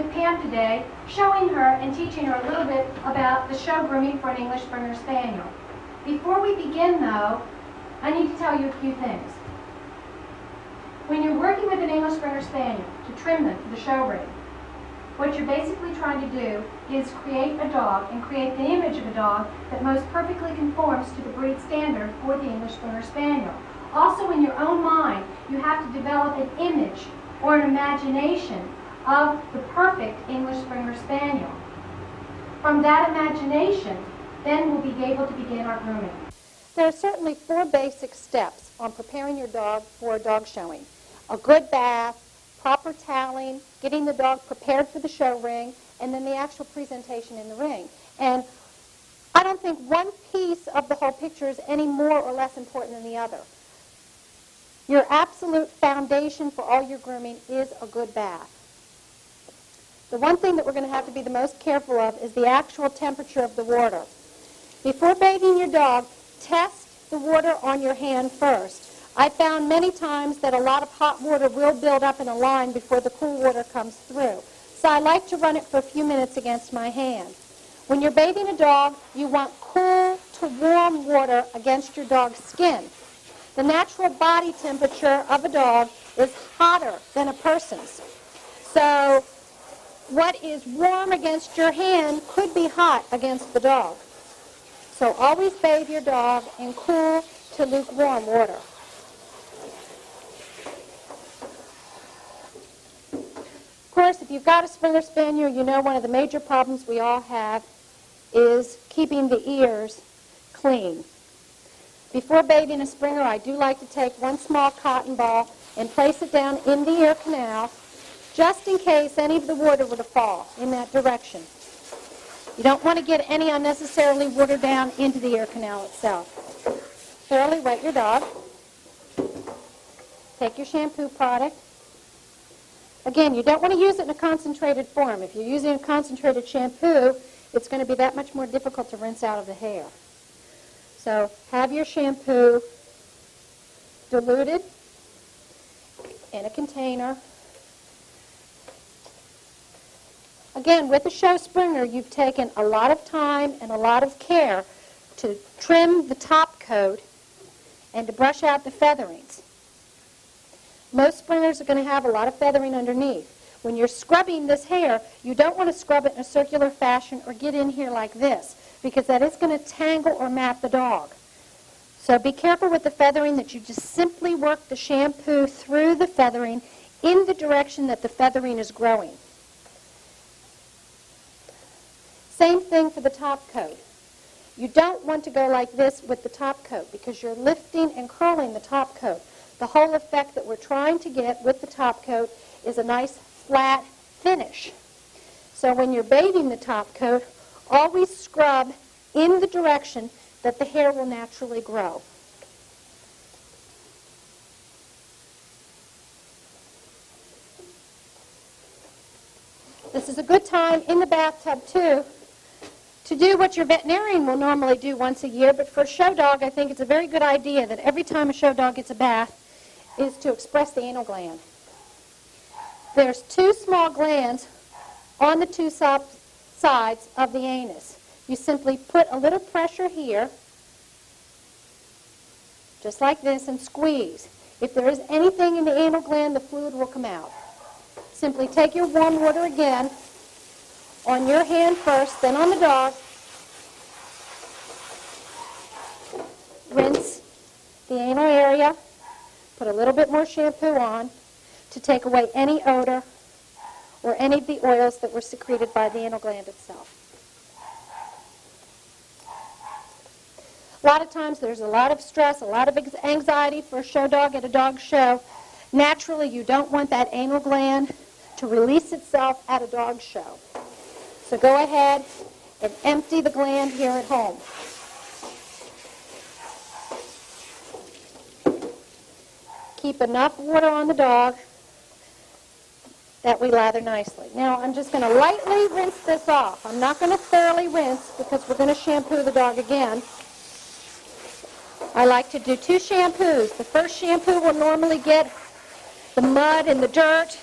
with Pam today, showing her and teaching her a little bit about the show grooming for an English Springer Spaniel. Before we begin, though, I need to tell you a few things. When you're working with an English Springer Spaniel to trim them for the show ring, what you're basically trying to do is create a dog and create the image of a dog that most perfectly conforms to the breed standard for the English Springer Spaniel. Also, in your own mind, you have to develop an image or an imagination of the perfect English Springer Spaniel. From that imagination, then we'll be able to begin our grooming. There are certainly 4 basic steps on preparing your dog for a dog showing. A good bath, proper toweling, getting the dog prepared for the show ring, and then the actual presentation in the ring. And I don't think one piece of the whole picture is any more or less important than the other. Your absolute foundation for all your grooming is a good bath. The one thing that we're going to have to be the most careful of is the actual temperature of the water. Before bathing your dog, test the water on your hand first. I found many times that a lot of hot water will build up in a line before the cool water comes through. So I like to run it for a few minutes against my hand. When you're bathing a dog, you want cool to warm water against your dog's skin. The natural body temperature of a dog is hotter than a person's. So what is warm against your hand could be hot against the dog. So always bathe your dog in cool to lukewarm water. Of course, if you've got a Springer Spaniel, you know one of the major problems we all have is keeping the ears clean. Before bathing a Springer, I do like to take one small cotton ball and place it down in the ear canal, just in case any of the water were to fall in that direction. You don't want to get any unnecessarily water down into the ear canal itself. Thoroughly wet your dog. Take your shampoo product. Again, you don't want to use it in a concentrated form. If you're using a concentrated shampoo, it's going to be that much more difficult to rinse out of the hair. So have your shampoo diluted in a container. Again, with a show Springer, you've taken a lot of time and a lot of care to trim the top coat and to brush out the featherings. Most Springers are going to have a lot of feathering underneath. When you're scrubbing this hair, you don't want to scrub it in a circular fashion or get in here like this, because that is going to tangle or mat the dog. So be careful with the feathering that you just simply work the shampoo through the feathering in the direction that the feathering is growing. Same thing for the top coat. You don't want to go like this with the top coat because you're lifting and curling the top coat. The whole effect that we're trying to get with the top coat is a nice flat finish. So when you're bathing the top coat, always scrub in the direction that the hair will naturally grow. This is a good time in the bathtub, too, to do what your veterinarian will normally do once a year, but for a show dog, I think it's a very good idea that every time a show dog gets a bath is to express the anal gland. There's 2 small glands on the 2 sides of the anus. You simply put a little pressure here, just like this, and squeeze. If there is anything in the anal gland, the fluid will come out. Simply take your warm water again on your hand first, then on the dog. Rinse the anal area. Put a little bit more shampoo on to take away any odor or any of the oils that were secreted by the anal gland itself. A lot of times there's a lot of stress, a lot of anxiety for a show dog at a dog show. Naturally, you don't want that anal gland to release itself at a dog show. So go ahead and empty the gland here at home. Keep enough water on the dog that we lather nicely. Now I'm just going to lightly rinse this off. I'm not going to thoroughly rinse because we're going to shampoo the dog again. I like to do 2 shampoos. The first shampoo will normally get the mud and the dirt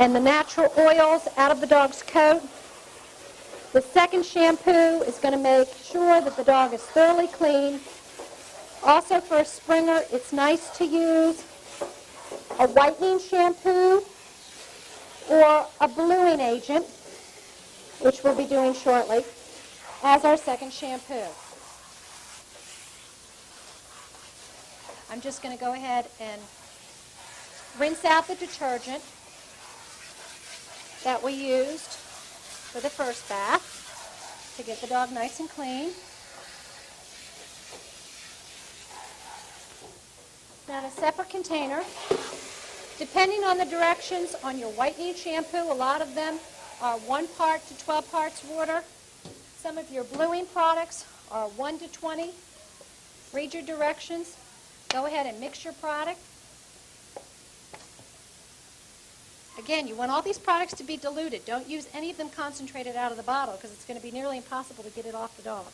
and the natural oils out of the dog's coat. The second shampoo is going to make sure that the dog is thoroughly clean. Also for a Springer, it's nice to use a whitening shampoo or a bluing agent, which we'll be doing shortly, as our second shampoo. I'm just going to go ahead and rinse out the detergent that we used for the first bath to get the dog nice and clean. Now in a separate container, depending on the directions on your whitening shampoo, a lot of them are 1 part to 12 parts water. Some of your bluing products are 1 to 20. Read your directions. Go ahead and mix your product. Again, you want all these products to be diluted. Don't use any of them concentrated out of the bottle because it's going to be nearly impossible to get it off the dog.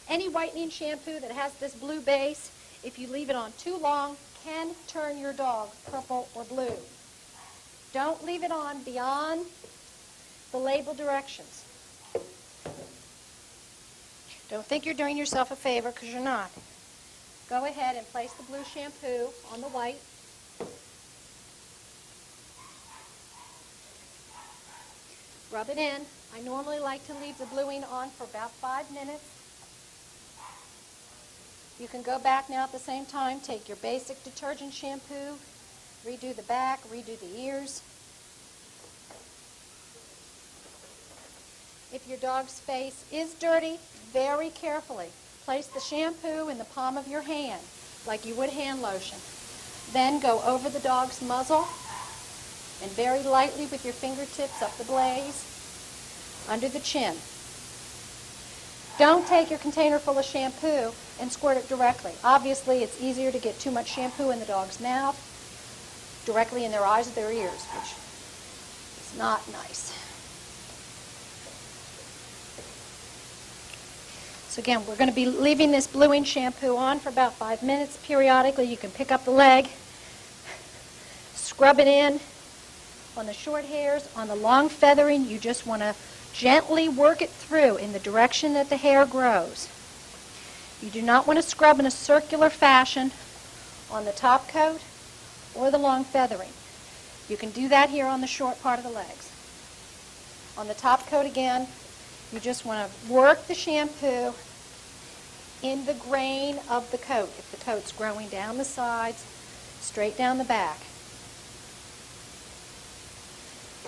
Any whitening shampoo that has this blue base, if you leave it on too long, can turn your dog purple or blue. Don't leave it on beyond the label directions. Don't think you're doing yourself a favor because you're not. Go ahead and place the blue shampoo on the white. Rub it in. I normally like to leave the bluing on for about 5 minutes. You can go back now at the same time, take your basic detergent shampoo, redo the back, redo the ears. If your dog's face is dirty, very carefully place the shampoo in the palm of your hand, like you would hand lotion. Then go over the dog's muzzle and very lightly with your fingertips up the blaze, under the chin. Don't take your container full of shampoo and squirt it directly. Obviously, it's easier to get too much shampoo in the dog's mouth, directly in their eyes or their ears, which is not nice. So again, we're going to be leaving this bluing shampoo on for about 5 minutes. Periodically, you can pick up the leg, scrub it in. On the short hairs, on the long feathering, you just want to gently work it through in the direction that the hair grows. You do not want to scrub in a circular fashion on the top coat or the long feathering. You can do that here on the short part of the legs. On the top coat again, you just want to work the shampoo in the grain of the coat. If the coat's growing down the sides, straight down the back.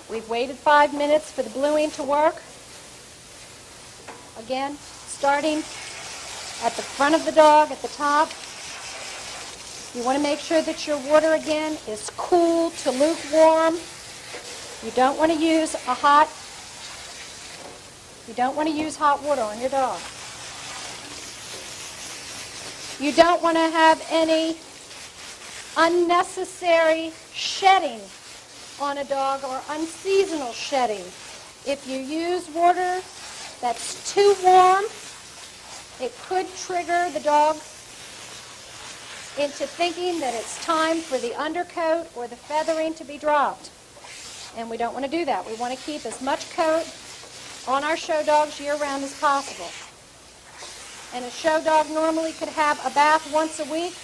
We've waited 5 minutes for the bluing to work. Again, starting at the front of the dog, at the top. You want to make sure that your water, again, is cool to lukewarm. You don't want to use hot water on your dog. You don't want to have any unnecessary shedding on a dog or unseasonal shedding. If you use water that's too warm, it could trigger the dog into thinking that it's time for the undercoat or the feathering to be dropped. And we don't want to do that. We want to keep as much coat on our show dogs year-round as possible. And a show dog normally could have a bath once a week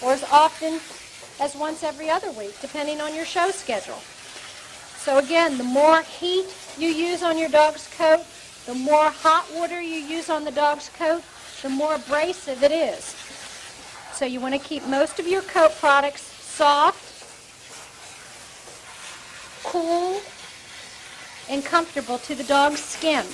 or as often as once every other week, depending on your show schedule. So again, the more heat you use on your dog's coat, the more hot water you use on the dog's coat, the more abrasive it is. So you want to keep most of your coat products soft, cool, and comfortable to the dog's skin.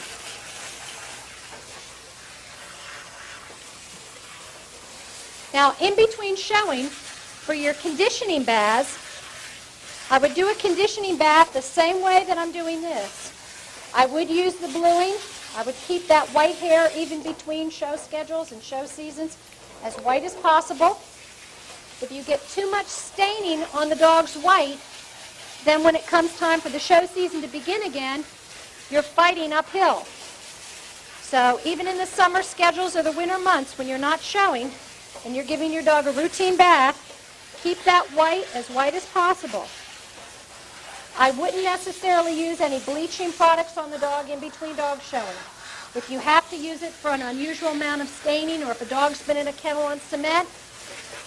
Now, in between showing, for your conditioning baths, I would do a conditioning bath the same way that I'm doing this. I would use the bluing. I would keep that white hair even between show schedules and show seasons as white as possible. If you get too much staining on the dog's white, then when it comes time for the show season to begin again, you're fighting uphill. So even in the summer schedules or the winter months when you're not showing and you're giving your dog a routine bath, keep that white as possible. I wouldn't necessarily use any bleaching products on the dog in between dog showing. If you have to use it for an unusual amount of staining, or if a dog's been in a kennel on cement,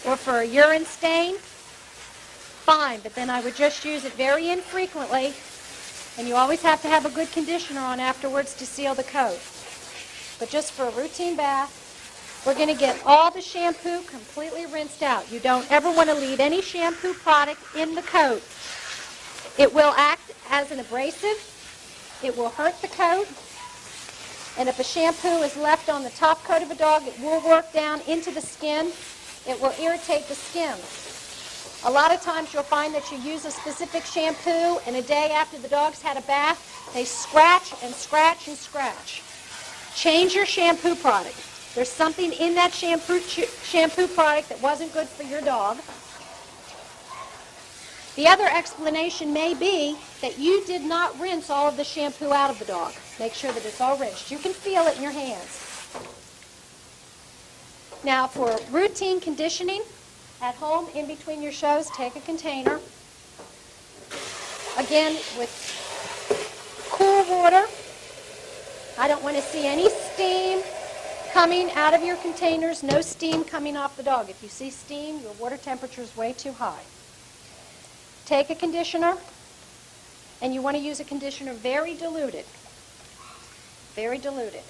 or for a urine stain, fine, but then I would just use it very infrequently, and you always have to have a good conditioner on afterwards to seal the coat. But just for a routine bath, we're going to get all the shampoo completely rinsed out. You don't ever want to leave any shampoo product in the coat. It will act as an abrasive. It will hurt the coat. And if a shampoo is left on the top coat of a dog, it will work down into the skin. It will irritate the skin. A lot of times you'll find that you use a specific shampoo, and a day after the dog's had a bath, they scratch and scratch and scratch. Change your shampoo product. There's something in that shampoo product that wasn't good for your dog. The other explanation may be that you did not rinse all of the shampoo out of the dog. Make sure that it's all rinsed. You can feel it in your hands. Now, for routine conditioning, at home, in between your shows, take a container. Again, with cool water. I don't want to see any steam coming out of your containers, no steam coming off the dog. If you see steam, your water temperature is way too high. Take a conditioner, and you want to use a conditioner very diluted. Very diluted.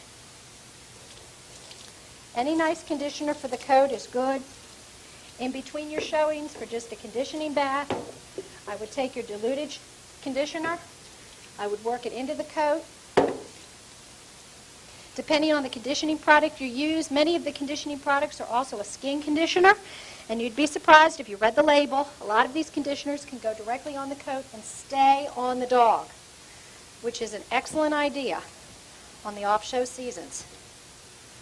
Any nice conditioner for the coat is good. In between your showings, for just a conditioning bath, I would take your diluted conditioner. I would work it into the coat. Depending on the conditioning product you use, many of the conditioning products are also a skin conditioner, and you'd be surprised if you read the label. A lot of these conditioners can go directly on the coat and stay on the dog, which is an excellent idea on the off-show seasons.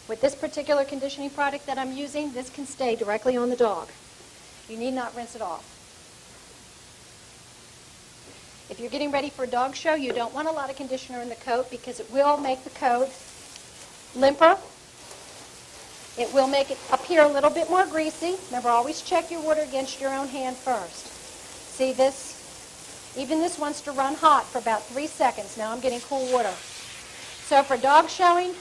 With this particular conditioning product that I'm using, this can stay directly on the dog. You need not rinse it off. If you're getting ready for a dog show, you don't want a lot of conditioner in the coat because it will make the coat limper. It will make it appear a little bit more greasy. Remember, always check your water against your own hand first. See this? Even this wants to run hot for about 3 seconds. Now I'm getting cool water. So for dog showing,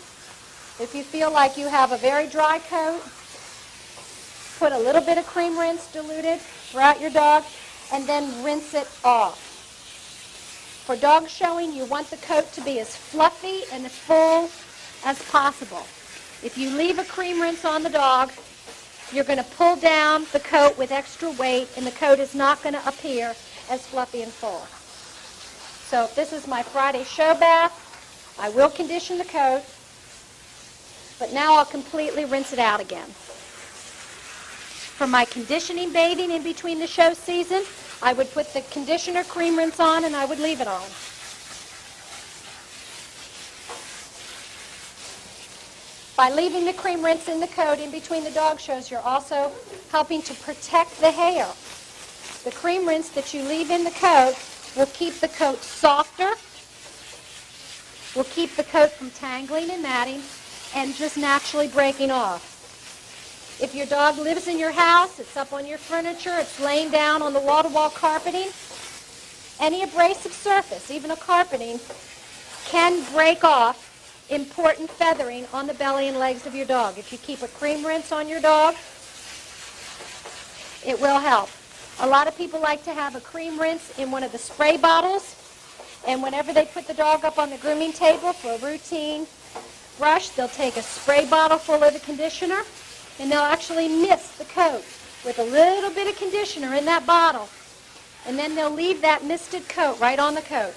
if you feel like you have a very dry coat, put a little bit of cream rinse diluted throughout your dog, and then rinse it off. For dog showing, you want the coat to be as fluffy and as full as possible. If you leave a cream rinse on the dog, you're going to pull down the coat with extra weight, and the coat is not going to appear as fluffy and full. So if this is my Friday show bath, I will condition the coat, but now I'll completely rinse it out again. For my conditioning bathing in between the show season, I would put the conditioner cream rinse on, and I would leave it on. By leaving the cream rinse in the coat in between the dog shows, you're also helping to protect the hair. The cream rinse that you leave in the coat will keep the coat softer, will keep the coat from tangling and matting, and just naturally breaking off. If your dog lives in your house, it's up on your furniture, it's laying down on the wall-to-wall carpeting, any abrasive surface, even a carpeting, can break off important feathering on the belly and legs of your dog. If you keep a cream rinse on your dog, it will help. A lot of people like to have a cream rinse in one of the spray bottles, and whenever they put the dog up on the grooming table for a routine brush, they'll take a spray bottle full of the conditioner, and they'll actually mist the coat with a little bit of conditioner in that bottle, and then they'll leave that misted coat right on the coat.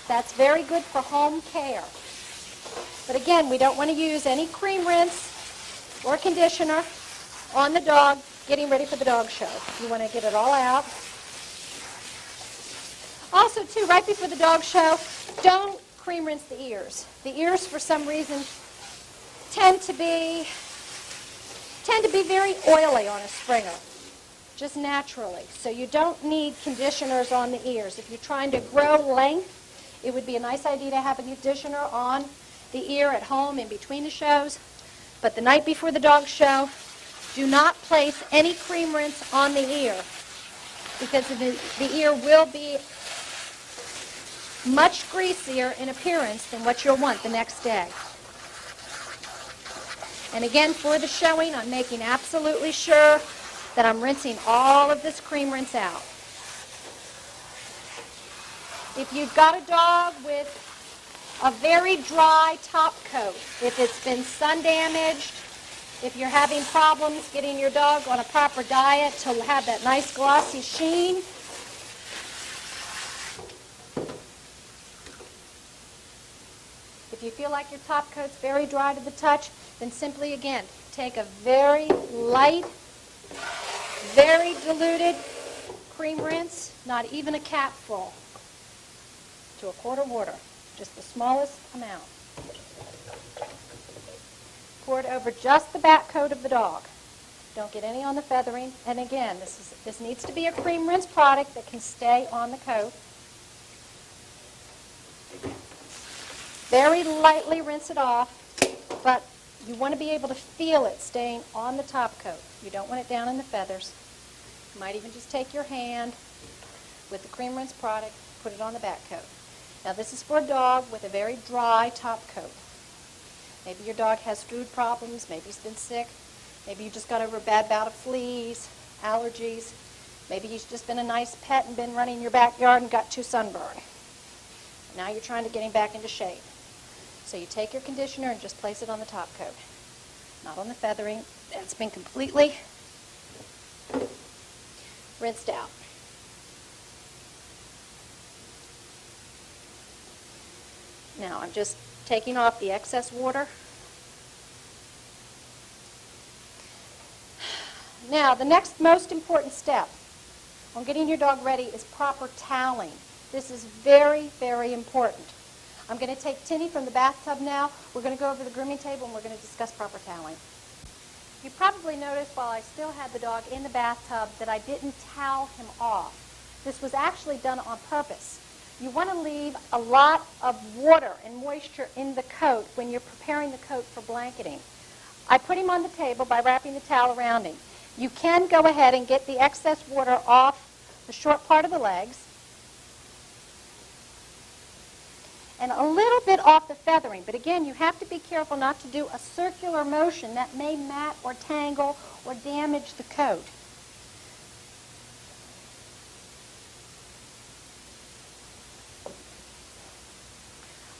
That's very good for home care. But again, we don't want to use any cream rinse or conditioner on the dog getting ready for the dog show. You want to get it all out. Also, too, right before the dog show, don't cream rinse the ears. The ears, for some reason, tend to be very oily on a Springer, just naturally. So you don't need conditioners on the ears. If you're trying to grow length, it would be a nice idea to have a conditioner on the ear at home in between the shows. But the night before the dog show, Do not place any cream rinse on the ear because the ear will be much greasier in appearance than what you'll want the next day. And again, for the showing, I'm making absolutely sure that I'm rinsing all of this cream rinse out. If you've got a dog with a very dry top coat, if it's been sun damaged, if you're having problems getting your dog on a proper diet to have that nice glossy sheen, if you feel like your top coat's very dry to the touch, then simply, again, take a very light, very diluted cream rinse, not even a capful, to a quart of water, just the smallest amount. Pour it over just the back coat of the dog. Don't get any on the feathering. And again, this needs to be a cream rinse product that can stay on the coat. Very lightly rinse it off, but you want to be able to feel it staying on the top coat. You don't want it down in the feathers. You might even just take your hand with the cream rinse product, put it on the back coat. Now this is for a dog with a very dry top coat. Maybe your dog has food problems, maybe he's been sick, maybe you just got over a bad bout of fleas, allergies, maybe he's just been a nice pet and been running your backyard and got too sunburned. Now you're trying to get him back into shape. So you take your conditioner and just place it on the top coat, not on the feathering. That's been completely rinsed out. Now I'm just taking off the excess water. Now the next most important step on getting your dog ready is proper toweling. This is very, very important. I'm going to take Tinny from the bathtub now. We're going to go over the grooming table and we're going to discuss proper toweling. You probably noticed while I still had the dog in the bathtub that I didn't towel him off. This was actually done on purpose. You want to leave a lot of water and moisture in the coat when you're preparing the coat for blanketing. I put him on the table by wrapping the towel around him. You can go ahead and get the excess water off the short part of the legs and a little bit off the feathering. But again, you have to be careful not to do a circular motion that may mat or tangle or damage the coat.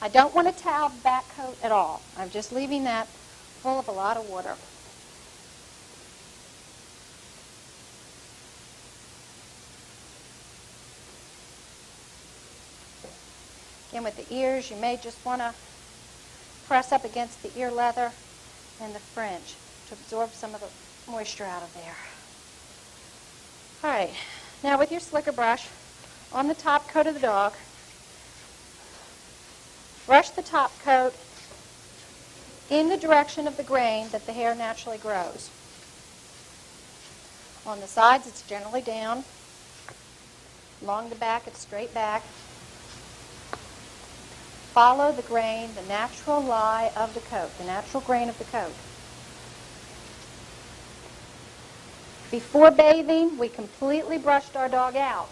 I don't want to towel the back coat at all. I'm just leaving that full of a lot of water. Again, with the ears, you may just want to press up against the ear leather and the fringe to absorb some of the moisture out of there. All right, now with your slicker brush, on the top coat of the dog, brush the top coat in the direction of the grain that the hair naturally grows. On the sides, it's generally down. Along the back, it's straight back. Follow the grain, the natural lie of the coat, the natural grain of the coat. Before bathing, we completely brushed our dog out,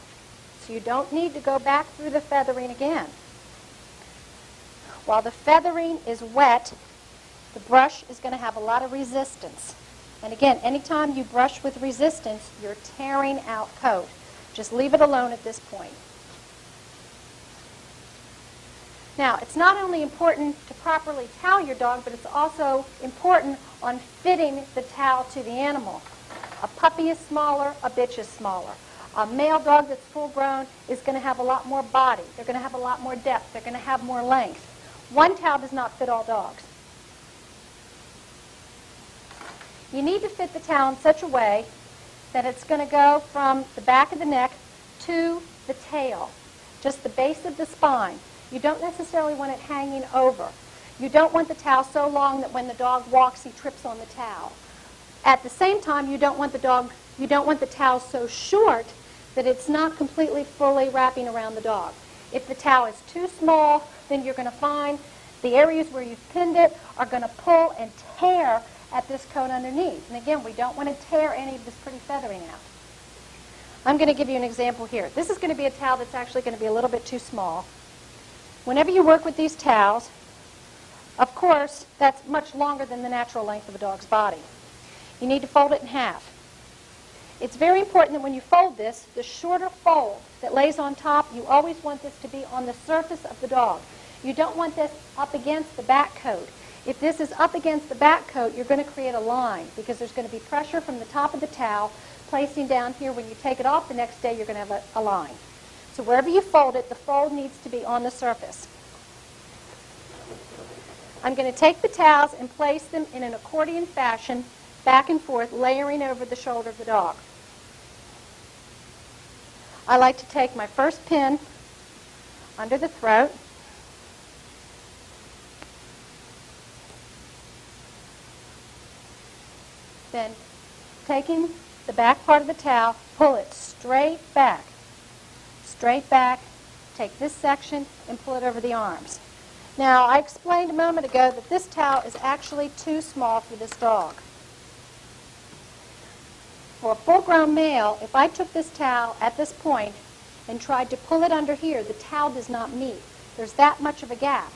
so you don't need to go back through the feathering again. While the feathering is wet, the brush is going to have a lot of resistance. And again, anytime you brush with resistance, you're tearing out coat. Just leave it alone at this point. Now, it's not only important to properly towel your dog, but it's also important on fitting the towel to the animal. A puppy is smaller, a bitch is smaller. A male dog that's full grown is going to have a lot more body. They're going to have a lot more depth. They're going to have more length. One towel does not fit all dogs. You need to fit the towel in such a way that it's going to go from the back of the neck to the tail, just the base of the spine. You don't necessarily want it hanging over. You don't want the towel so long that when the dog walks, he trips on the towel. At the same time, you don't want the towel so short that it's not completely fully wrapping around the dog. If the towel is too small, then you're going to find the areas where you've pinned it are going to pull and tear at this coat underneath. And again, we don't want to tear any of this pretty feathering out. I'm going to give you an example here. This is going to be a towel that's actually going to be a little bit too small. Whenever you work with these towels, of course, that's much longer than the natural length of a dog's body. You need to fold it in half. It's very important that when you fold this, the shorter fold that lays on top, you always want this to be on the surface of the dog. You don't want this up against the back coat. If this is up against the back coat, you're going to create a line because there's going to be pressure from the top of the towel placing down here. When you take it off the next day, you're going to have a line. So wherever you fold it, the fold needs to be on the surface. I'm going to take the towels and place them in an accordion fashion, back and forth, layering over the shoulder of the dog. I like to take my first pin under the throat, then taking the back part of the towel, pull it straight back, take this section and pull it over the arms. Now, I explained a moment ago that this towel is actually too small for this dog. For a full-grown male, if I took this towel at this point and tried to pull it under here, the towel does not meet. There's that much of a gap.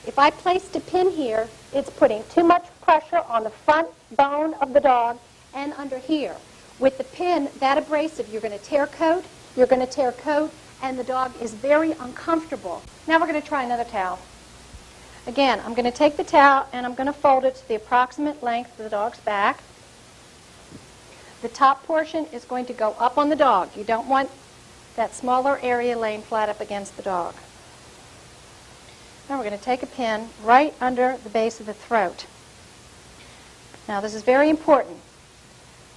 If I placed a pin here, it's putting too much pressure on the front bone of the dog and under here. With the pin, that abrasive, you're going to tear coat, and the dog is very uncomfortable. Now we're going to try another towel. Again, I'm going to take the towel and I'm going to fold it to the approximate length of the dog's back. The top portion is going to go up on the dog. You don't want that smaller area laying flat up against the dog. Now we're going to take a pin right under the base of the throat. Now this is very important.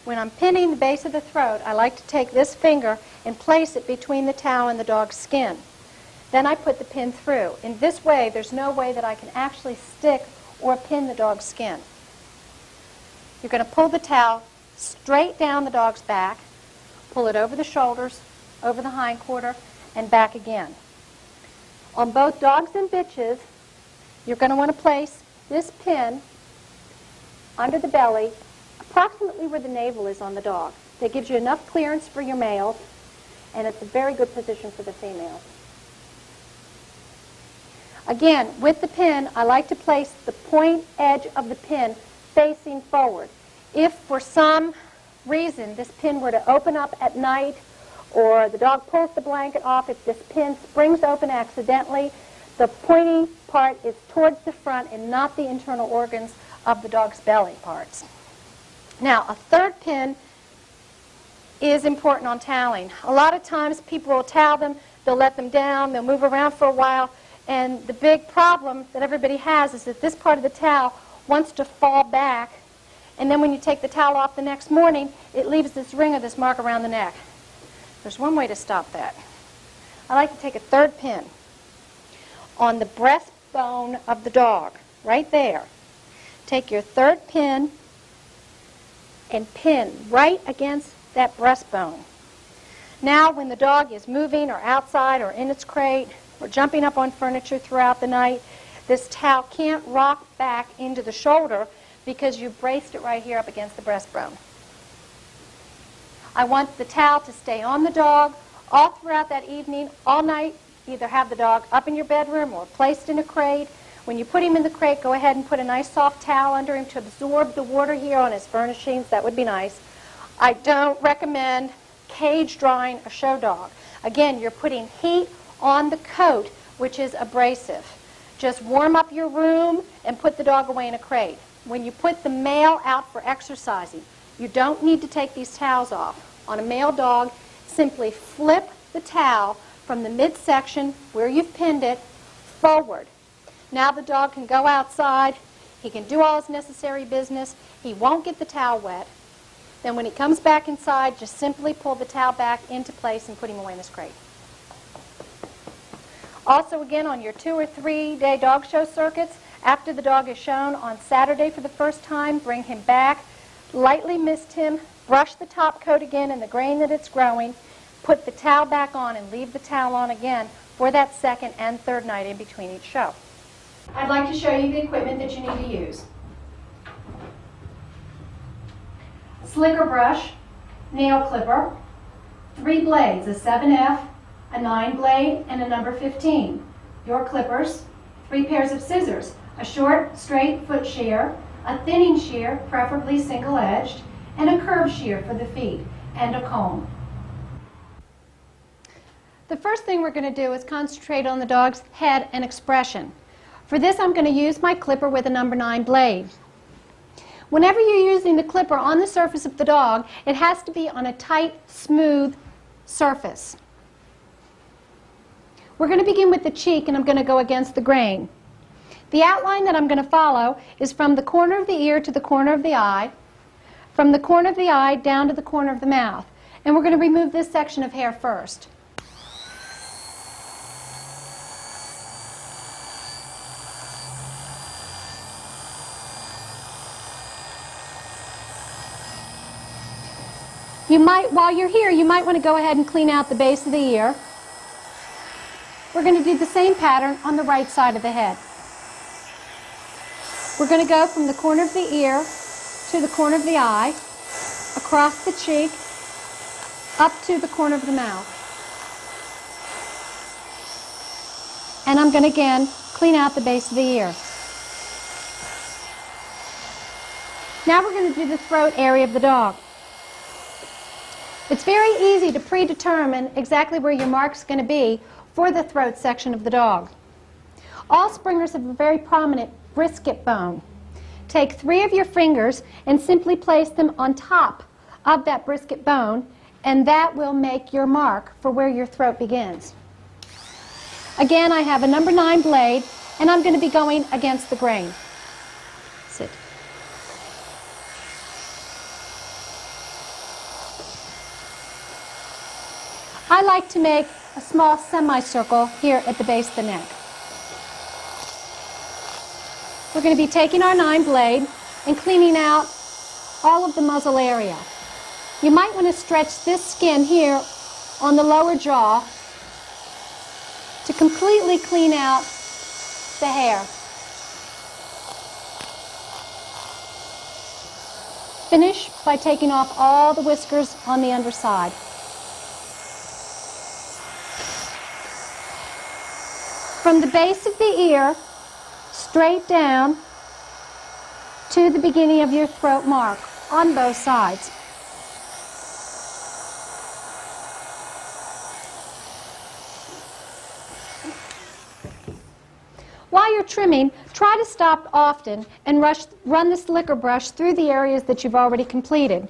When I'm pinning the base of the throat, I like to take this finger and place it between the towel and the dog's skin. Then I put the pin through. In this way, there's no way that I can actually stick or pin the dog's skin. You're going to pull the towel straight down the dog's back, pull it over the shoulders, over the hindquarter, and back again. On both dogs and bitches, you're going to want to place this pin under the belly, approximately where the navel is on the dog. That gives you enough clearance for your males, and it's a very good position for the females. Again, with the pin, I like to place the point edge of the pin facing forward. If for some reason this pin were to open up at night, or the dog pulls the blanket off, if this pin springs open accidentally, the pointy part is towards the front and not the internal organs of the dog's belly parts. Now, a third pin is important on toweling. A lot of times people will towel them, they'll let them down, they'll move around for a while, and the big problem that everybody has is that this part of the towel wants to fall back, and then when you take the towel off the next morning, it leaves this ring or this mark around the neck. There's one way to stop that. I like to take a third pin on the breastbone of the dog, right there. Take your third pin and pin right against that breastbone. Now, when the dog is moving or outside or in its crate or jumping up on furniture throughout the night, this towel can't rock back into the shoulder because you braced it right here up against the breastbone. I want the towel to stay on the dog all throughout that evening, all night. Either have the dog up in your bedroom or placed in a crate. When you put him in the crate, go ahead and put a nice soft towel under him to absorb the water here on his furnishings. That would be nice. I don't recommend cage drying a show dog. Again, you're putting heat on the coat, which is abrasive. Just warm up your room and put the dog away in a crate. When you put the male out for exercising, you don't need to take these towels off. On a male dog, simply flip the towel from the midsection where you've pinned it forward. Now the dog can go outside, he can do all his necessary business, he won't get the towel wet. Then when he comes back inside, just simply pull the towel back into place and put him away in his crate. Also, again, on your 2 or 3 day dog show circuits, after the dog is shown on Saturday for the first time, bring him back, lightly mist him, brush the top coat again in the grain that it's growing, put the towel back on and leave the towel on again for that second and third night in between each show. I'd like to show you the equipment that you need to use. slicker brush, nail clipper, 3 blades, a 7F, a 9 blade, and a number 15. Your clippers, 3 pairs of scissors, a short, straight foot shear, a thinning shear, preferably single-edged, and a curved shear for the feet, and a comb. The first thing we're going to do is concentrate on the dog's head and expression. For this, I'm going to use my clipper with a number 9 blade. Whenever you're using the clipper on the surface of the dog, it has to be on a tight, smooth surface. We're going to begin with the cheek, and I'm going to go against the grain. The outline that I'm going to follow is from the corner of the ear to the corner of the eye, from the corner of the eye down to the corner of the mouth. And we're going to remove this section of hair first. While you're here, you might want to go ahead and clean out the base of the ear. We're going to do the same pattern on the right side of the head. We're going to go from the corner of the ear to the corner of the eye, across the cheek, up to the corner of the mouth. And I'm going to again clean out the base of the ear. Now we're going to do the throat area of the dog. It's very easy to predetermine exactly where your mark's going to be for the throat section of the dog. All springers have a very prominent brisket bone. Take 3 of your fingers and simply place them on top of that brisket bone, and that will make your mark for where your throat begins. Again, I have a number 9 blade, and I'm going to be going against the grain. Sit. I like to make a small semicircle here at the base of the neck. We're going to be taking our 9 blade and cleaning out all of the muzzle area. You might want to stretch this skin here on the lower jaw to completely clean out the hair. Finish by taking off all the whiskers on the underside. From the base of the ear, straight down to the beginning of your throat mark on both sides. While you're trimming, try to stop often and run the slicker brush through the areas that you've already completed.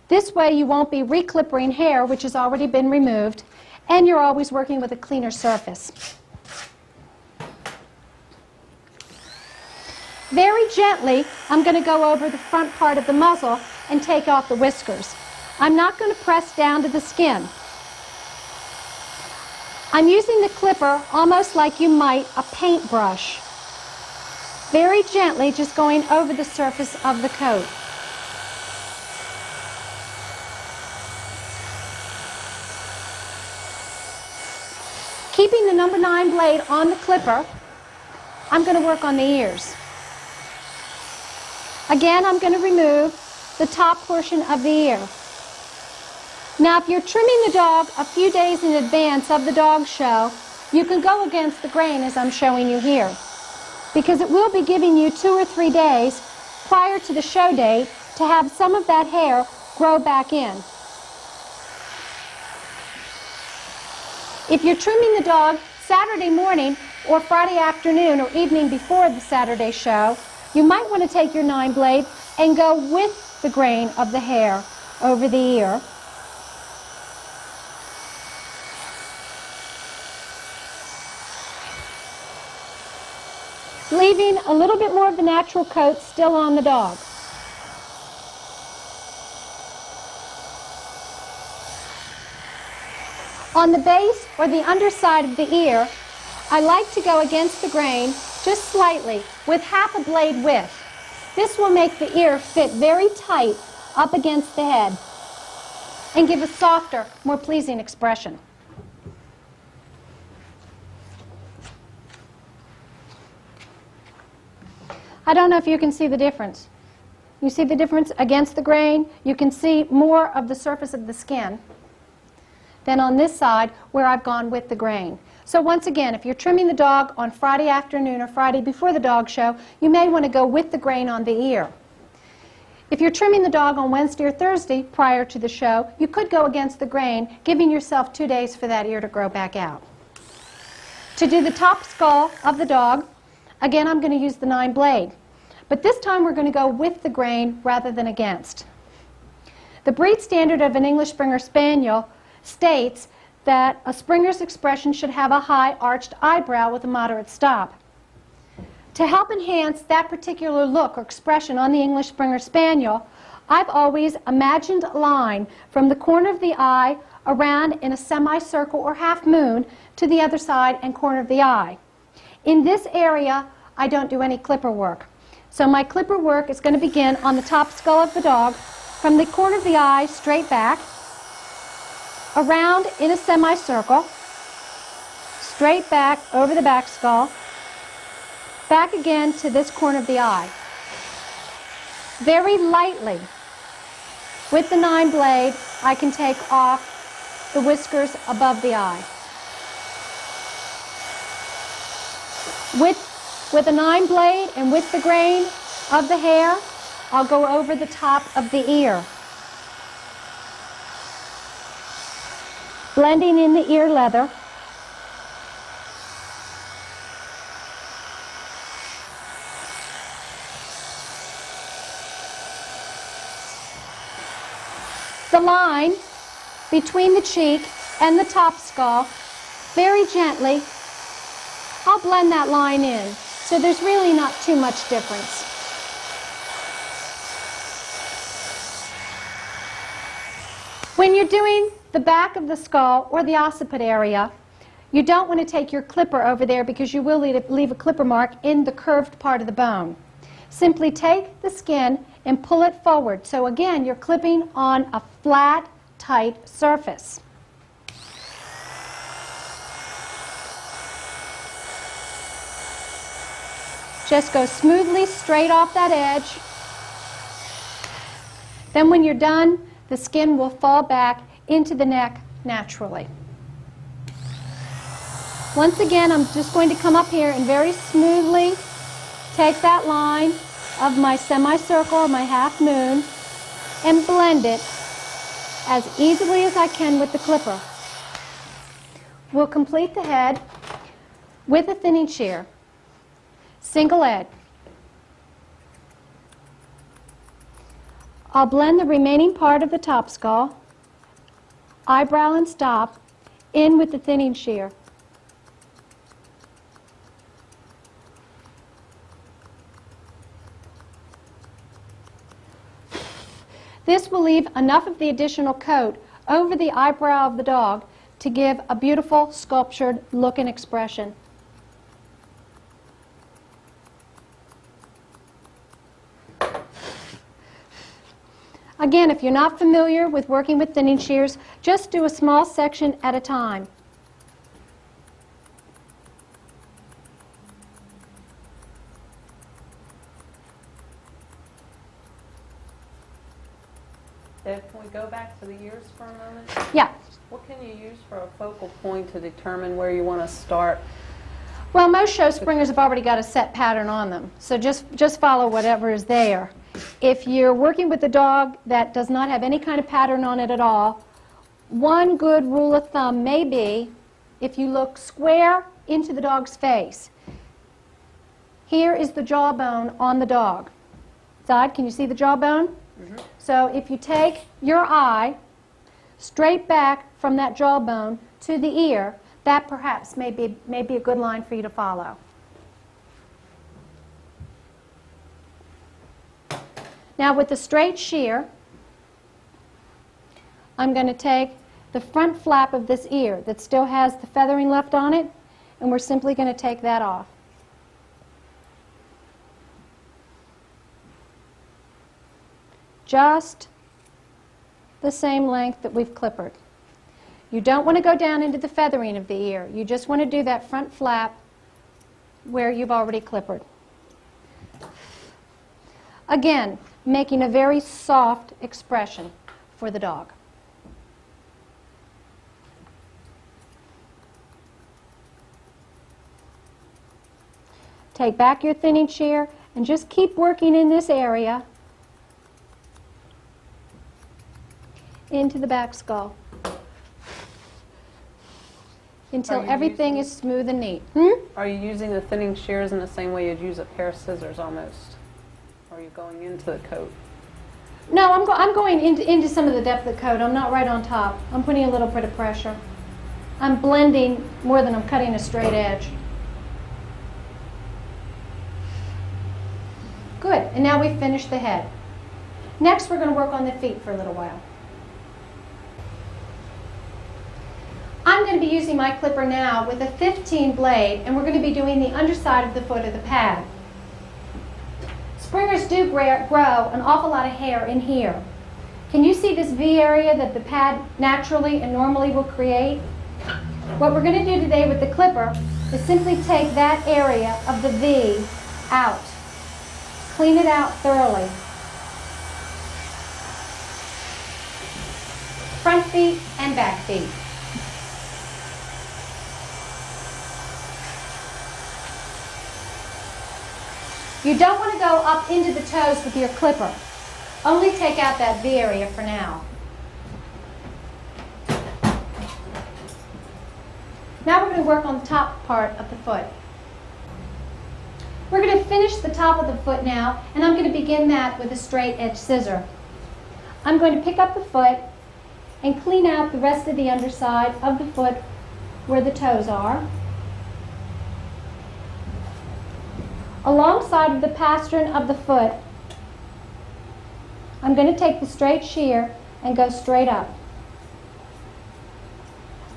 This way you won't be re-clippering hair which has already been removed, and you're always working with a cleaner surface. Very gently, I'm going to go over the front part of the muzzle and take off the whiskers. I'm not going to press down to the skin. I'm using the clipper almost like you might a paintbrush. Very gently, just going over the surface of the coat. Keeping the number 9 blade on the clipper, I'm going to work on the ears. Again, I'm going to remove the top portion of the ear. Now, if you're trimming the dog a few days in advance of the dog show, you can go against the grain as I'm showing you here, because it will be giving you 2 or 3 days prior to the show date to have some of that hair grow back in. If you're trimming the dog Saturday morning or Friday afternoon or evening before the Saturday show, you might want to take your 9 blade and go with the grain of the hair over the ear. Leaving a little bit more of the natural coat still on the dog. On the base or the underside of the ear, I like to go against the grain just slightly with half a blade width. This will make the ear fit very tight up against the head and give a softer, more pleasing expression. I don't know if you can see the difference. You see the difference against the grain? You can see more of the surface of the skin than on this side where I've gone with the grain. So once again, if you're trimming the dog on Friday afternoon or Friday before the dog show, you may want to go with the grain on the ear. If you're trimming the dog on Wednesday or Thursday prior to the show, you could go against the grain, giving yourself 2 days for that ear to grow back out. To do the top skull of the dog, again, I'm going to use the 9 blade. But this time we're going to go with the grain rather than against. The breed standard of an English Springer Spaniel states that a Springer's expression should have a high arched eyebrow with a moderate stop. To help enhance that particular look or expression on the English Springer Spaniel, I've always imagined a line from the corner of the eye around in a semicircle or half moon to the other side and corner of the eye. In this area, I don't do any clipper work. So my clipper work is going to begin on the top skull of the dog, from the corner of the eye straight back, around in a semicircle, straight back over the back skull, back again to this corner of the eye. Very lightly, with the 9 blade, I can take off the whiskers above the eye. With a 9 blade and with the grain of the hair, I'll go over the top of the ear, blending in the ear leather. The line between the cheek and the top skull, very gently, I'll blend that line in. So there's really not too much difference. When you're doing the back of the skull or the occiput area, you don't want to take your clipper over there because you will leave a clipper mark in the curved part of the bone. Simply take the skin and pull it forward. So again, you're clipping on a flat, tight surface. Just go smoothly straight off that edge. Then when you're done, the skin will fall back into the neck naturally. Once again, I'm just going to come up here and very smoothly take that line of my semicircle or my half moon and blend it as easily as I can with the clipper. We'll complete the head with a thinning shear. Single edge. I'll blend the remaining part of the top skull, eyebrow and stop, in with the thinning shear. This will leave enough of the additional coat over the eyebrow of the dog to give a beautiful sculptured look and expression. Again, if you're not familiar with working with thinning shears, just do a small section at a time. If we go back to the ears for a moment, Yeah. what can you use for a focal point to determine where you want to start? Well, most show springers have already got a set pattern on them, so just follow whatever is there. If you're working with a dog that does not have any kind of pattern on it at all, one good rule of thumb may be if you look square into the dog's face. Here is the jawbone on the dog. Side, can you see the jawbone? Mm-hmm. So if you take your eye straight back from that jawbone to the ear, that perhaps may be a good line for you to follow. Now with the straight shear, I'm going to take the front flap of this ear that still has the feathering left on it, and we're simply going to take that off. Just the same length that we've clippered. You don't want to go down into the feathering of the ear. You just want to do that front flap where you've already clippered. Again, making a very soft expression for the dog. Take back your thinning shear and just keep working in this area into the back skull until everything is smooth and neat. Are you using the thinning shears in the same way you'd use a pair of scissors almost? Or are you going into the coat? No, I'm going into some of the depth of the coat. I'm not right on top. I'm putting a little bit of pressure. I'm blending more than I'm cutting a straight edge. Good, and now we've finished the head. Next, we're going to work on the feet for a little while. I'm going to be using my clipper now with a 15 blade, and we're going to be doing the underside of the foot of the pad. Springers do grow an awful lot of hair in here. Can you see this V area that the pad naturally and normally will create? What we're going to do today with the clipper is simply take that area of the V out. Clean it out thoroughly. Front feet and back feet. You don't want to go up into the toes with your clipper. Only take out that V area for now. Now we're going to work on the top part of the foot. We're going to finish the top of the foot now, and I'm going to begin that with a straight edge scissor. I'm going to pick up the foot and clean out the rest of the underside of the foot where the toes are. Alongside of the pastern of the foot, I'm going to take the straight shear and go straight up.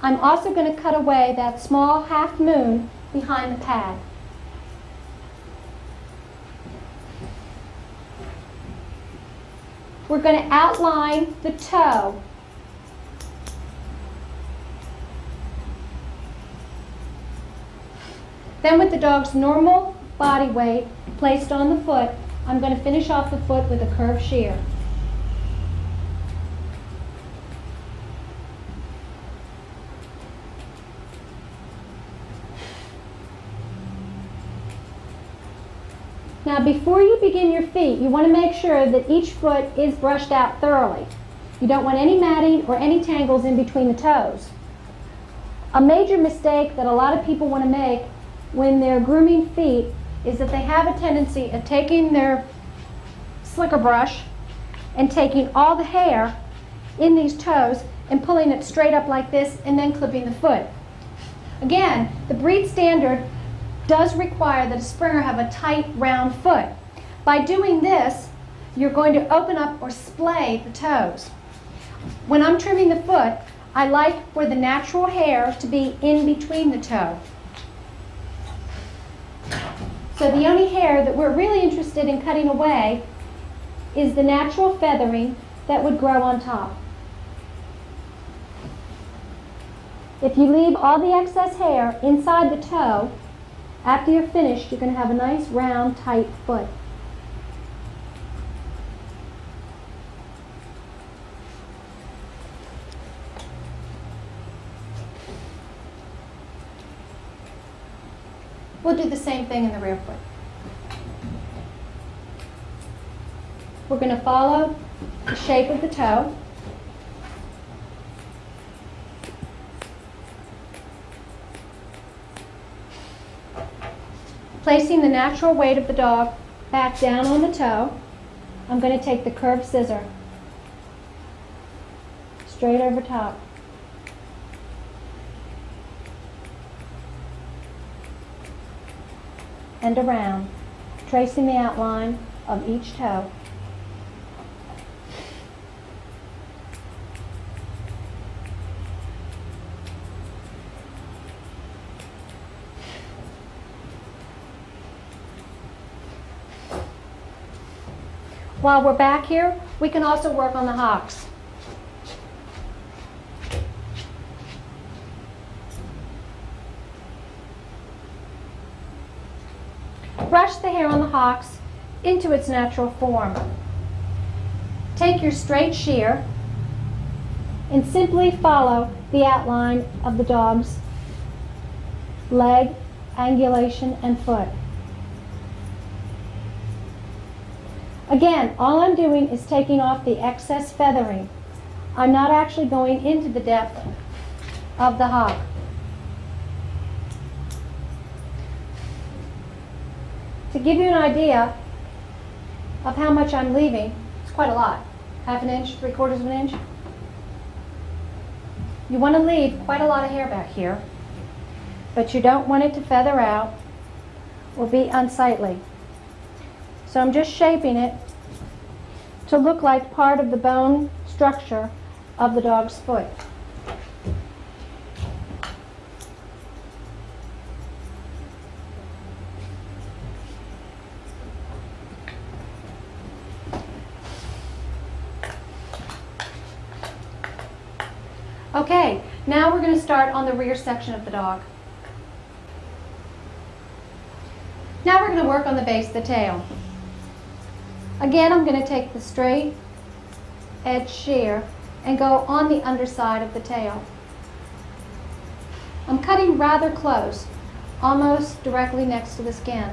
I'm also going to cut away that small half moon behind the pad. We're going to outline the toe. Then with the dog's normal body weight placed on the foot, I'm going to finish off the foot with a curved shear. Now before you begin your feet, you want to make sure that each foot is brushed out thoroughly. You don't want any matting or any tangles in between the toes. A major mistake that a lot of people want to make when they're grooming feet is that they have a tendency of taking their slicker brush and taking all the hair in these toes and pulling it straight up like this and then clipping the foot. Again, the breed standard does require that a Springer have a tight, round foot. By doing this, you're going to open up or splay the toes. When I'm trimming the foot, I like for the natural hair to be in between the toe. So the only hair that we're really interested in cutting away is the natural feathering that would grow on top. If you leave all the excess hair inside the toe, after you're finished, you're going to have a nice, round, tight foot. We'll do the same thing in the rear foot. We're going to follow the shape of the toe. Placing the natural weight of the dog back down on the toe, I'm going to take the curved scissor straight over top. And around, tracing the outline of each toe. While we're back here, we can also work on the hocks. Brush the hair on the hocks into its natural form. take your straight shear and simply follow the outline of the dog's leg, angulation, and foot. Again, all I'm doing is taking off the excess feathering. I'm not actually going into the depth of the hog. To give you an idea of how much I'm leaving, it's quite a lot. Half an inch, 3/4 of an inch. You want to leave quite a lot of hair back here, but you don't want it to feather out or be unsightly. So I'm just shaping it to look like part of the bone structure of the dog's foot. Okay, now we're going to start on the rear section of the dog. Now we're going to work on the base of the tail. Again, I'm going to take the straight edge shear and go on the underside of the tail. I'm cutting rather close, almost directly next to the skin.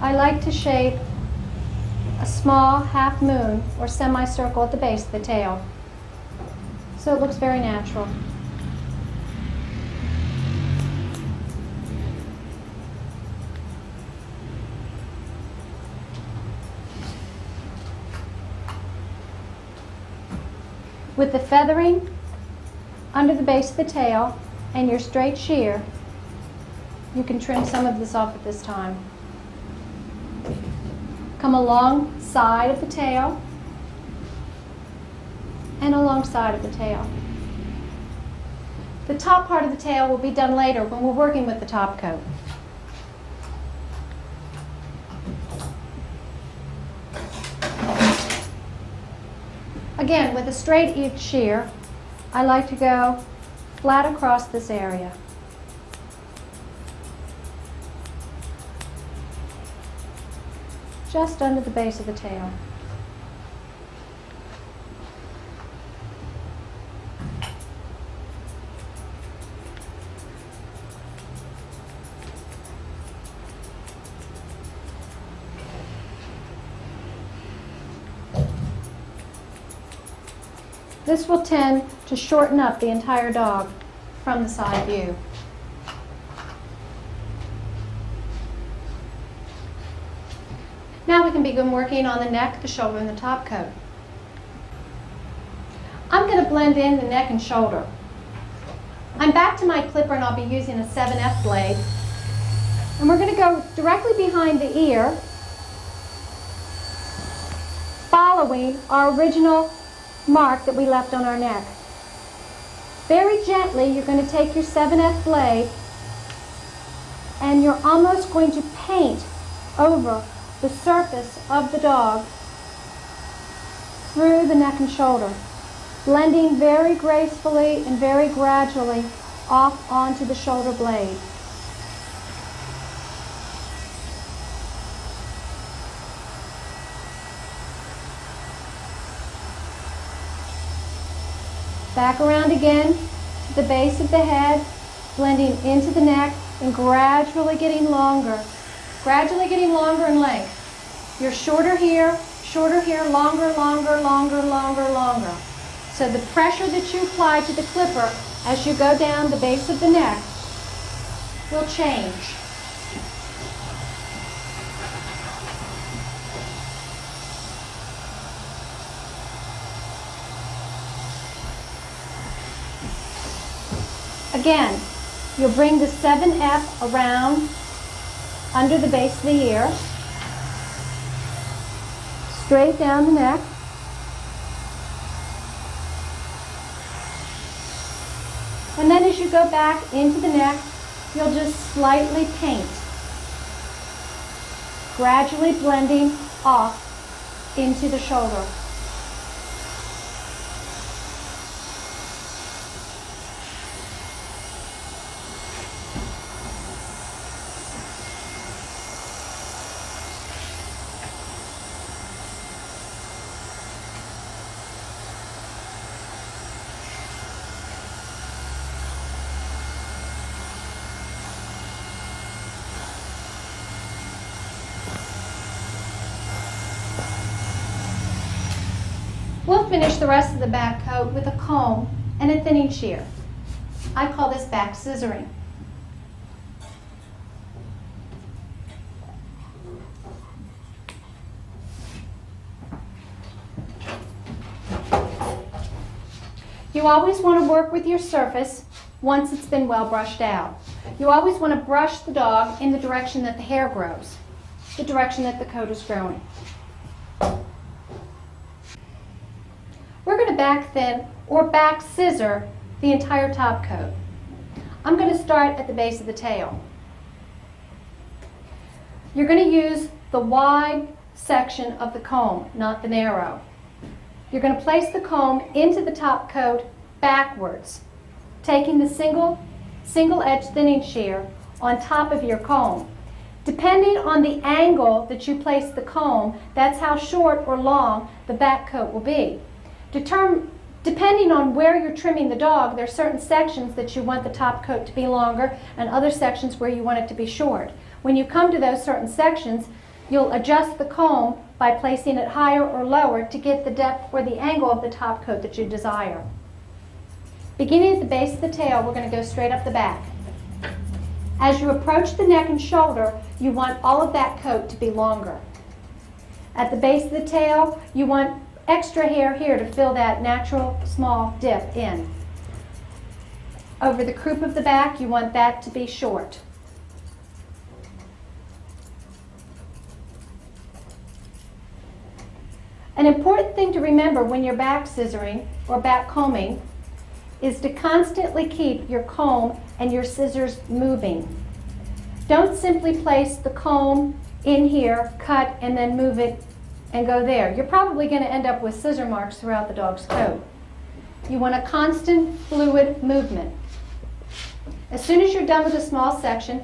I like to shape a small half moon or semicircle at the base of the tail, so it looks very natural. With the feathering under the base of the tail and your straight shear, you can trim some of this off at this time. Come alongside of the tail and alongside of the tail. The top part of the tail will be done later when we're working with the top coat. Again, with a straight edge shear, I like to go flat across this area. Just under the base of the tail. This will tend to shorten up the entire dog from the side view. Now we can begin working on the neck, the shoulder, and the top coat. I'm going to blend in the neck and shoulder. I'm back to my clipper and I'll be using a 7F blade. And we're going to go directly behind the ear, following our original mark that we left on our neck. Very gently, you're going to take your 7F blade and you're almost going to paint over the surface of the dog through the neck and shoulder, blending very gracefully and very gradually off onto the shoulder blade. Back around again to the base of the head, blending into the neck and gradually getting longer in length. You're shorter here, longer, longer, longer, longer, longer. So the pressure that you apply to the clipper as you go down the base of the neck will change. Again, you'll bring the 7F around under the base of the ear, straight down the neck, and then as you go back into the neck, you'll just slightly paint, gradually blending off into the shoulder. we'll finish the rest of the back coat with a comb and a thinning shear. I call this back scissoring. You always want to work with your surface once it's been well brushed out. You always want to brush the dog in the direction that the hair grows, the direction that the coat is growing. We're going to back thin or back scissor the entire top coat. I'm going to start at the base of the tail. You're going to use the wide section of the comb, not the narrow. You're going to place the comb into the top coat backwards, taking the single edge thinning shear on top of your comb. Depending on the angle that you place the comb, that's how short or long the back coat will be. Depending on where you're trimming the dog, there are certain sections that you want the top coat to be longer and other sections where you want it to be short. When you come to those certain sections, you'll adjust the comb by placing it higher or lower to get the depth or the angle of the top coat that you desire. Beginning at the base of the tail, we're going to go straight up the back. As you approach the neck and shoulder, you want all of that coat to be longer. At the base of the tail, you want extra hair here to fill that natural small dip in. Over the croup of the back, you want that to be short. An important thing to remember when you're back scissoring or back combing is to constantly keep your comb and your scissors moving. Don't simply place the comb in here, cut, and then move it and go there. You're probably going to end up with scissor marks throughout the dog's coat. You want a constant fluid movement. As soon as you're done with a small section,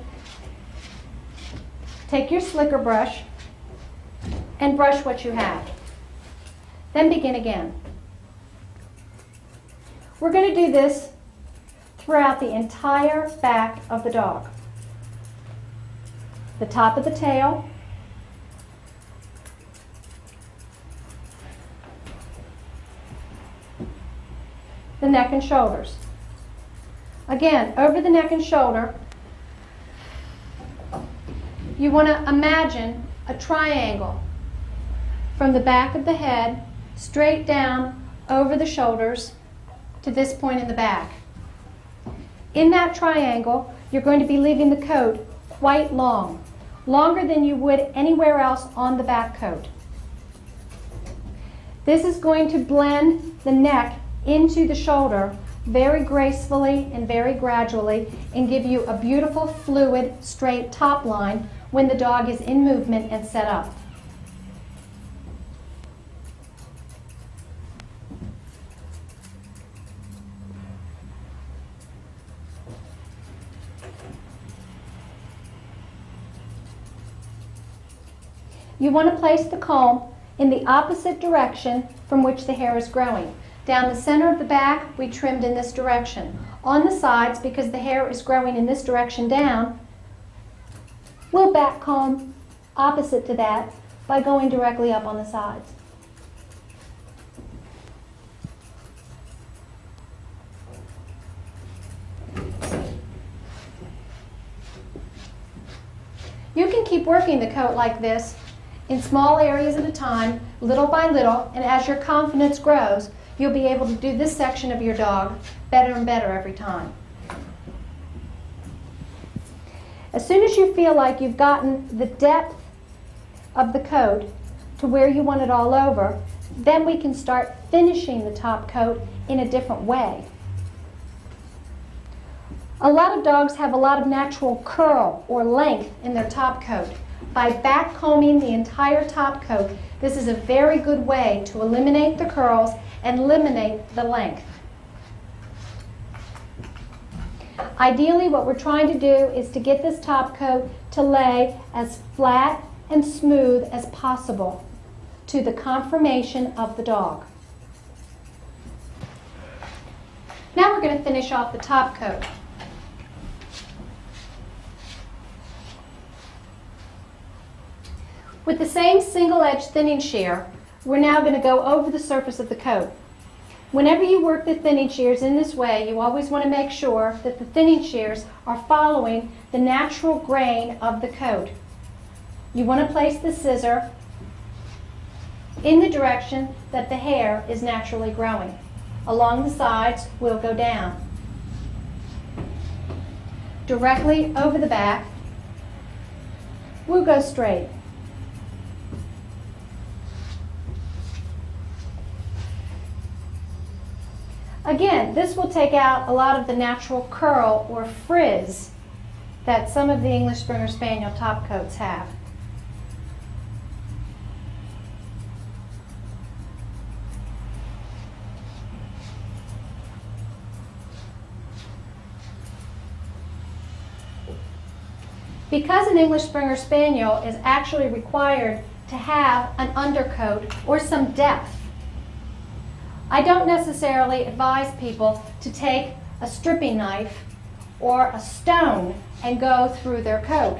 take your slicker brush and brush what you have. Then begin again. We're going to do this throughout the entire back of the dog. The top of the tail, the neck and shoulders. Again, over the neck and shoulder, you want to imagine a triangle from the back of the head straight down over the shoulders to this point in the back. In that triangle, you're going to be leaving the coat quite long, longer than you would anywhere else on the back coat. This is going to blend the neck into the shoulder very gracefully and very gradually and give you a beautiful, fluid, straight top line when the dog is in movement and set up. You want to place the comb in the opposite direction from which the hair is growing. Down the center of the back, we trimmed in this direction. On the sides, because the hair is growing in this direction down, we'll back comb opposite to that by going directly up on the sides. You can keep working the coat like this in small areas at a time, little by little, and as your confidence grows, you'll be able to do this section of your dog better and better every time. As soon as you feel like you've gotten the depth of the coat to where you want it all over, then we can start finishing the top coat in a different way. A lot of dogs have a lot of natural curl or length in their top coat. By back combing the entire top coat, this is a very good way to eliminate the curls and eliminate the length. Ideally, what we're trying to do is to get this top coat to lay as flat and smooth as possible to the conformation of the dog. Now we're going to finish off the top coat. With the same single edge thinning shear, we're now going to go over the surface of the coat. Whenever you work the thinning shears in this way, you always want to make sure that the thinning shears are following the natural grain of the coat. You want to place the scissor in the direction that the hair is naturally growing. Along the sides, we'll go down. Directly over the back, we'll go straight. Again, this will take out a lot of the natural curl or frizz that some of the English Springer Spaniel top coats have. Because an English Springer Spaniel is actually required to have an undercoat or some depth, I don't necessarily advise people to take a stripping knife or a stone and go through their coat,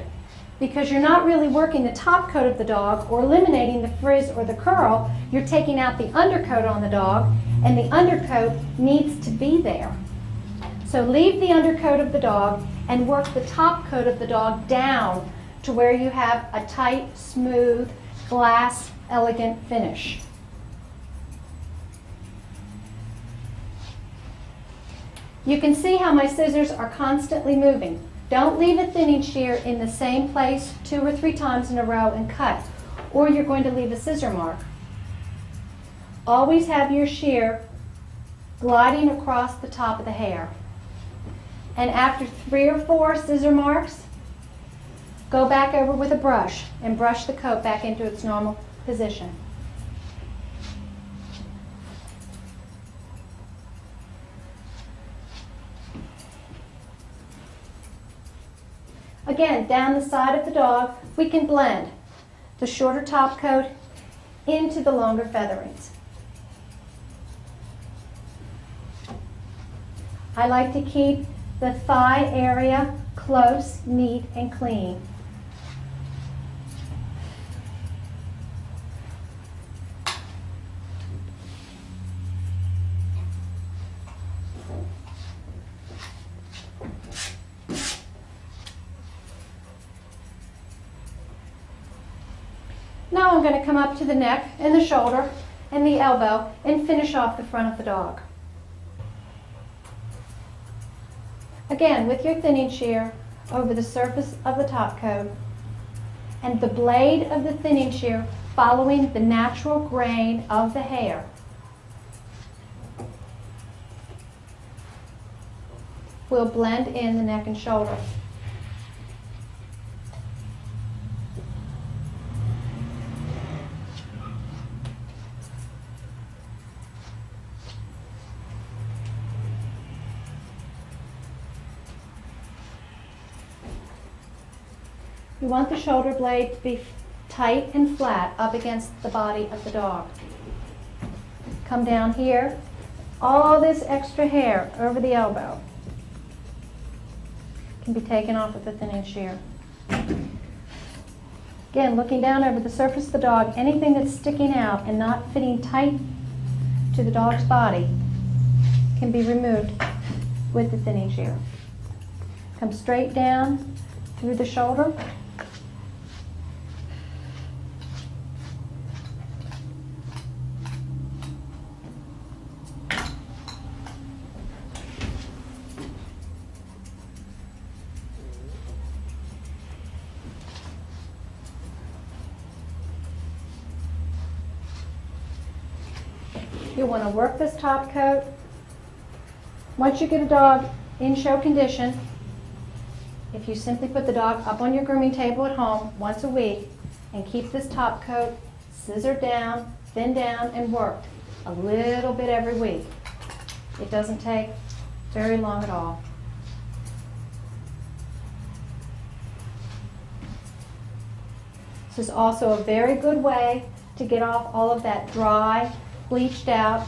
because you're not really working the top coat of the dog or eliminating the frizz or the curl. You're taking out the undercoat on the dog, and the undercoat needs to be there. So leave the undercoat of the dog and work the top coat of the dog down to where you have a tight, smooth, glass, elegant finish. You can see how my scissors are constantly moving. Don't leave a thinning shear in the same place 2 or 3 times in a row and cut, or you're going to leave a scissor mark. Always have your shear gliding across the top of the hair. And after 3 or 4 scissor marks, go back over with a brush and brush the coat back into its normal position. Again, down the side of the dog, we can blend the shorter top coat into the longer featherings. I like to keep the thigh area close, neat, and clean. Now I'm going to come up to the neck and the shoulder and the elbow and finish off the front of the dog. Again, with your thinning shear over the surface of the top coat and the blade of the thinning shear following the natural grain of the hair. We'll blend in the neck and shoulder. You want the shoulder blade to be tight and flat up against the body of the dog. Come down here. All this extra hair over the elbow can be taken off with the thinning shear. Again, looking down over the surface of the dog, anything that's sticking out and not fitting tight to the dog's body can be removed with the thinning shear. Come straight down through the shoulder. You want to work this top coat. Once you get a dog in show condition, if you simply put the dog up on your grooming table at home once a week and keep this top coat scissored down, thinned down, and worked a little bit every week, it doesn't take very long at all. This is also a very good way to get off all of that dry, bleached out,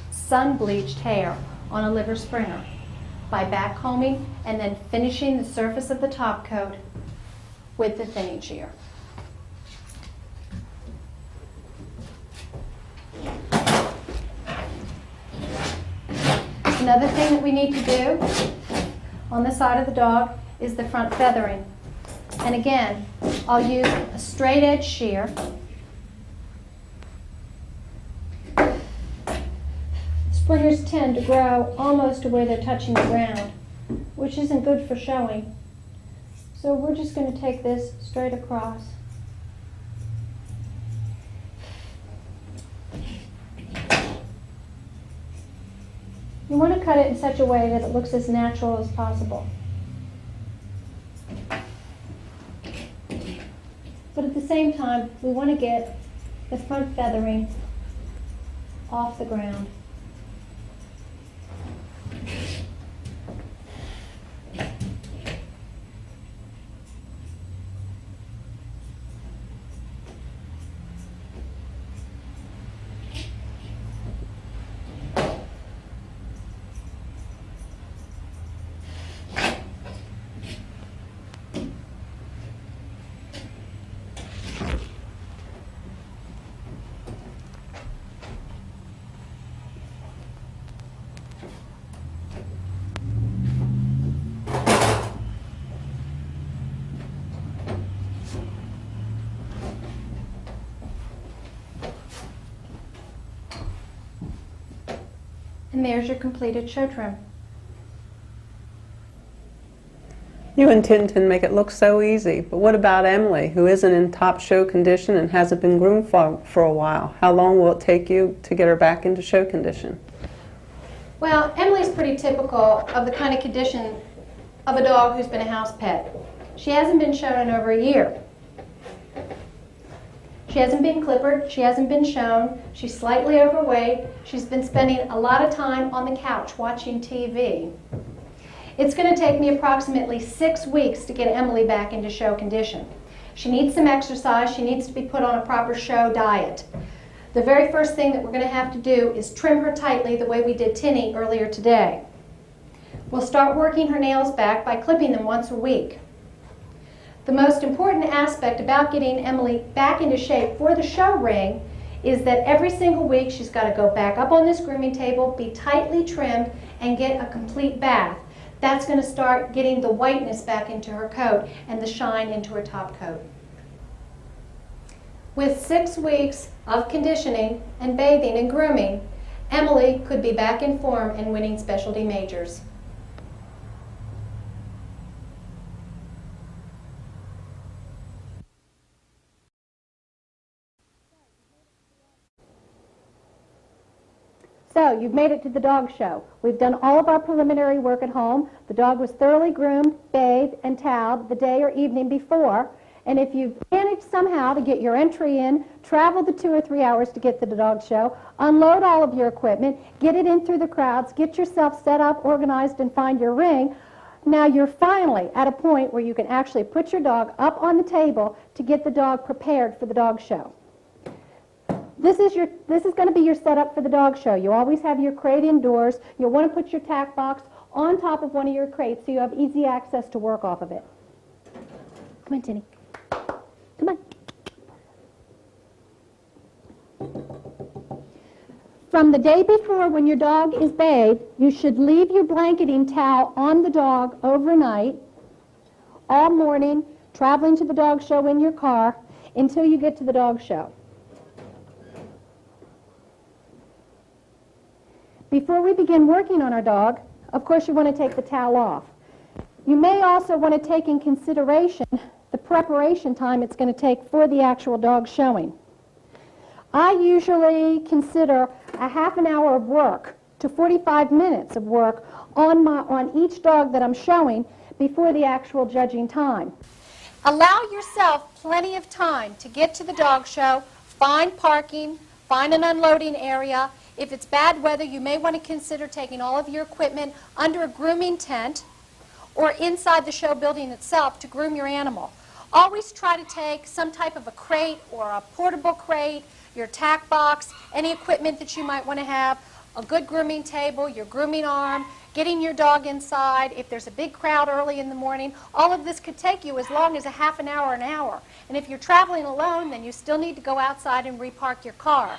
sun bleached hair on a liver springer by backcombing and then finishing the surface of the top coat with the thinning shear. Another thing that we need to do on the side of the dog is the front feathering. And again, I'll use a straight edge shear. Springers tend to grow almost to where they're touching the ground, which isn't good for showing. So we're just going to take this straight across. You want to cut it in such a way that it looks as natural as possible. But at the same time, we want to get the front feathering off the ground. And there's your completed show trim. You and Tintin make it look so easy, but what about Emily, who isn't in top show condition and hasn't been groomed for a while? How long will it take you to get her back into show condition? Well, Emily's pretty typical of the kind of condition of a dog who's been a house pet. She hasn't been shown in over a year. She hasn't been clippered, she hasn't been shown, she's slightly overweight, she's been spending a lot of time on the couch watching TV. It's going to take me approximately 6 weeks to get Emily back into show condition. She needs some exercise, she needs to be put on a proper show diet. The very first thing that we're going to have to do is trim her tightly the way we did Tinny earlier today. We'll start working her nails back by clipping them once a week. The most important aspect about getting Emily back into shape for the show ring is that every single week she's got to go back up on this grooming table, be tightly trimmed, and get a complete bath. That's going to start getting the whiteness back into her coat and the shine into her top coat. With 6 weeks of conditioning and bathing and grooming, Emily could be back in form and winning specialty majors. So, you've made it to the dog show. We've done all of our preliminary work at home. The dog was thoroughly groomed, bathed, and toweled the day or evening before. And if you've managed somehow to get your entry in, travel the 2 or 3 hours to get to the dog show, unload all of your equipment, get it in through the crowds, get yourself set up, organized, and find your ring, now you're finally at a point where you can actually put your dog up on the table to get the dog prepared for the dog show. This is going to be your setup for the dog show. You always have your crate indoors. You'll want to put your tack box on top of one of your crates so you have easy access to work off of it. Come on, Tinny. Come on. From the day before, when your dog is bathed, you should leave your blanketing towel on the dog overnight, all morning, traveling to the dog show in your car, until you get to the dog show. Before we begin working on our dog, of course you want to take the towel off. You may also want to take in consideration the preparation time it's going to take for the actual dog showing. I usually consider a half an hour of work to 45 minutes of work on each dog that I'm showing before the actual judging time. Allow yourself plenty of time to get to the dog show, find parking, find an unloading area. If it's bad weather, you may want to consider taking all of your equipment under a grooming tent or inside the show building itself to groom your animal. Always try to take some type of a crate or a portable crate, your tack box, any equipment that you might want to have, a good grooming table, your grooming arm, getting your dog inside. If there's a big crowd early in the morning, all of this could take you as long as a half an hour, an hour. And if you're traveling alone, then you still need to go outside and repark your car.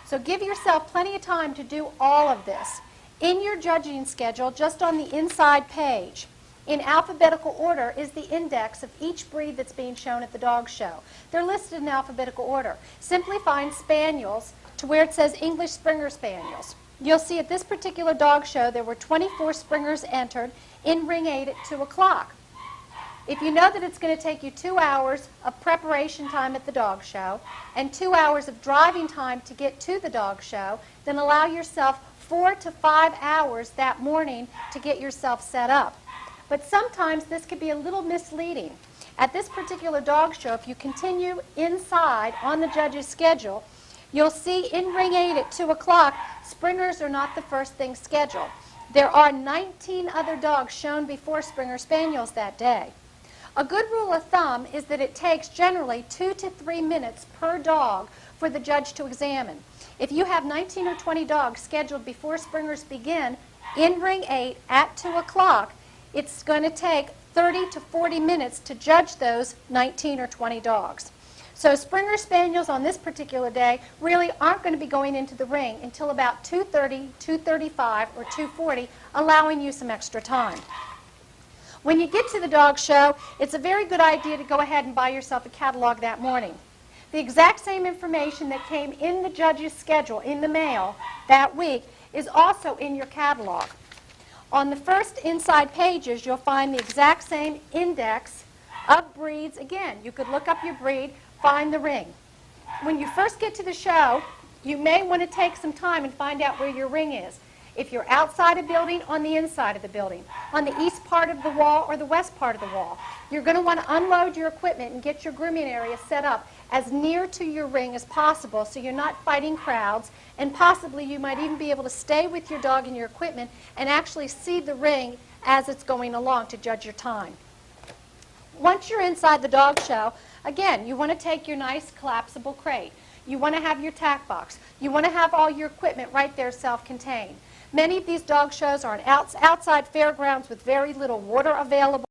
So give yourself plenty of time to do all of this. In your judging schedule, just on the inside page, in alphabetical order is the index of each breed that's being shown at the dog show. They're listed in alphabetical order. Simply find Spaniels to where it says English Springer Spaniels. You'll see at this particular dog show there were 24 Springers entered in ring 8 at 2 o'clock. If you know that it's going to take you 2 hours of preparation time at the dog show and 2 hours of driving time to get to the dog show, then allow yourself 4 to 5 hours that morning to get yourself set up. But sometimes this could be a little misleading. At this particular dog show, if you continue inside on the judge's schedule, you'll see in ring 8 at 2 o'clock, Springers are not the first thing scheduled. There are 19 other dogs shown before Springer Spaniels that day. A good rule of thumb is that it takes generally 2 to 3 minutes per dog for the judge to examine. If you have 19 or 20 dogs scheduled before Springers begin in ring 8 at 2 o'clock, it's going to take 30 to 40 minutes to judge those 19 or 20 dogs. So Springer Spaniels on this particular day really aren't going to be going into the ring until about 2:30, 2:35, or 2:40, allowing you some extra time. When you get to the dog show, it's a very good idea to go ahead and buy yourself a catalog that morning. The exact same information that came in the judge's schedule in the mail that week is also in your catalog. On the first inside pages, you'll find the exact same index of breeds. Again, you could look up your breed, find the ring. When you first get to the show, you may want to take some time and find out where your ring is. If you're outside a building, on the inside of the building, on the east part of the wall or the west part of the wall. You're going to want to unload your equipment and get your grooming area set up as near to your ring as possible so you're not fighting crowds, and possibly you might even be able to stay with your dog and your equipment and actually see the ring as it's going along to judge your time. Once you're inside the dog show, again, you want to take your nice collapsible crate. You want to have your tack box. You want to have all your equipment right there self-contained. Many of these dog shows are on outside fairgrounds with very little water available.